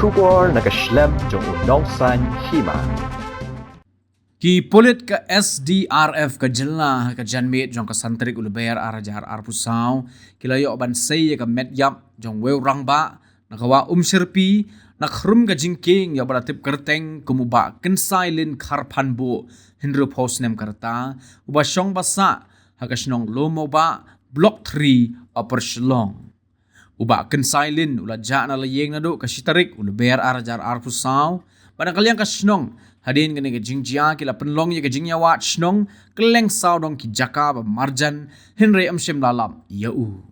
Shubor nakaslem jong unongsan hima. Ki polit ka SDRF ka jelna ka janmit jong ka santrik ulubayar arajar arpusaw kilayo bansay ka medyap jong wew rangba nakawa sirpi nakrum ka jingking ya baratip kerteng kumuba kensailin karpanbo hinru posnem karta uba syong basa hakasnong lomo ba block 3 upper shlong uba kensailin ulaja na layeng na do kasitarik ulubayar arajar arpusaw pada kalian kasnong hadin kene ke jingjia kila penlong ye ke jingnya wat snong keleng saw dong ki jaka ba marjan henry amshem lalam yau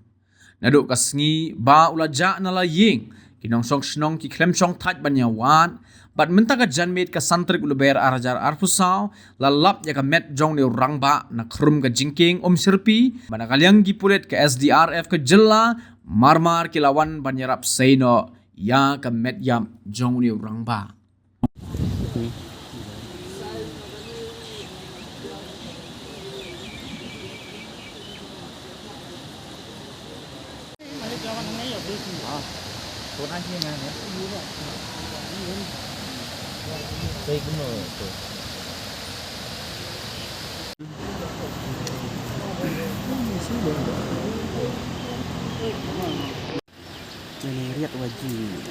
nadu kasngi ba ulaja na la ying kinong song snong ki klem song tat banya wat bat menta ka janmit ka santrik uluber arajar arpusaw lalap ya ka met jong ne rangba na krum ka jingking sirpi bana kalyang gi pulet ka SDRF ka jella marmar kilawan banyarap seino ya ka met yam jong ne rangba. Ini lihat wajib.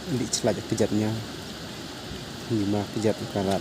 Di selajak kejatnya 5 kejat karat.